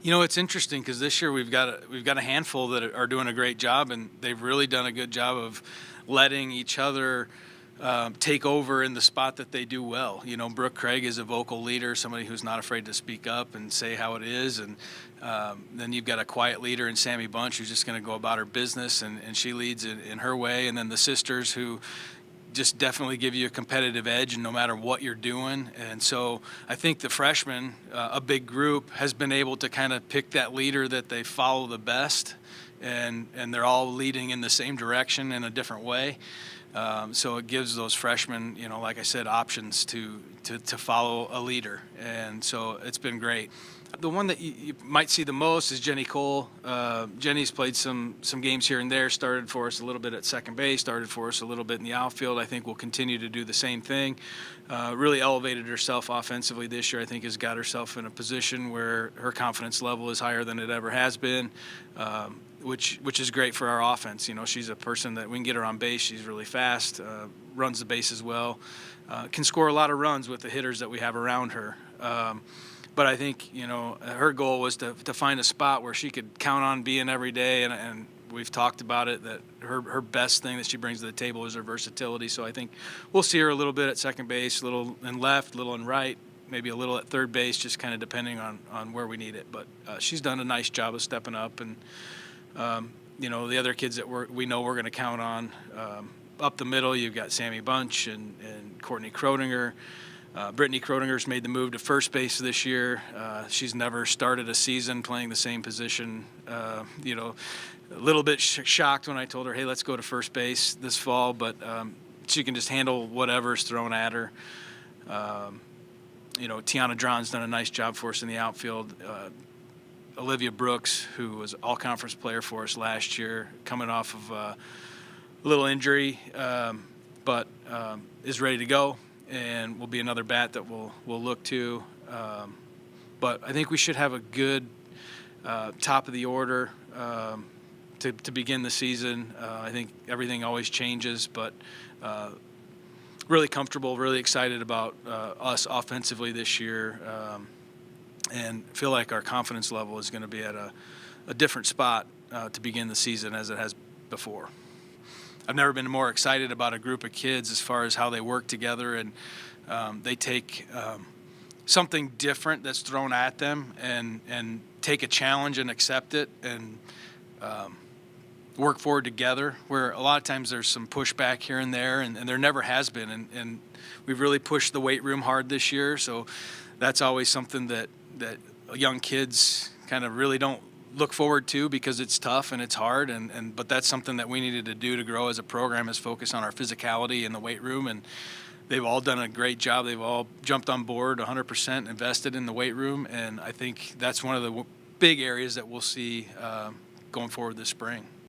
It's interesting because this year we've got a handful that are doing a great job, and they've really done a good job of letting each other take over in the spot that they do well. Brooke Craig is a vocal leader, somebody who's not afraid to speak up and say how it is, and then you've got a quiet leader in Sammy Bunch who's just going to go about her business, and she leads in her way, and then the sisters who just definitely give you a competitive edge, and no matter what you're doing. And so I think the freshmen, a big group, has been able to kind of pick that leader that they follow the best, and they're all leading in the same direction in a different way. So it gives those freshmen, like I said, options to follow a leader, and so it's been great. The one that you might see the most is Jenny Cole. Jenny's played some games here and there, started for us a little bit at second base, started for us a little bit in the outfield. I think we'll continue to do the same thing. Really elevated herself offensively this year. I think has got herself in a position where her confidence level is higher than it ever has been, which is great for our offense. She's a person that we can get her on base. She's really fast, runs the bases well, can score a lot of runs with the hitters that we have around her. But I think, her goal was to find a spot where she could count on being every day, and we've talked about it, that her best thing that she brings to the table is her versatility. So I think we'll see her a little bit at second base, a little in left, a little in right, maybe a little at third base, just kind of depending on where we need it. But she's done a nice job of stepping up, and, the other kids that we know we're going to count on. Up the middle, you've got Sammy Bunch and Courtney Crodinger. Brittany Crodinger's made the move to first base this year. She's never started a season playing the same position. A little bit shocked when I told her, hey, let's go to first base this fall, but she can just handle whatever's thrown at her. Tiana Drawn's done a nice job for us in the outfield. Olivia Brooks, who was all-conference player for us last year, coming off of a little injury, but is ready to go, and will be another bat that we'll look to. But I think we should have a good top of the order to begin the season. I think everything always changes, but really comfortable, really excited about us offensively this year, and feel like our confidence level is going to be at a different spot to begin the season as it has before. I've never been more excited about a group of kids as far as how they work together, and they take something different that's thrown at them and take a challenge and accept it, and work forward together, where a lot of times there's some pushback here and there, and there never has been. And we've really pushed the weight room hard this year, so that's always something that young kids kind of really don't look forward to, because it's tough and it's hard, but that's something that we needed to do to grow as a program, is focus on our physicality in the weight room, and they've all done a great job. They've all jumped on board 100%, invested in the weight room, and I think that's one of the big areas that we'll see going forward this spring.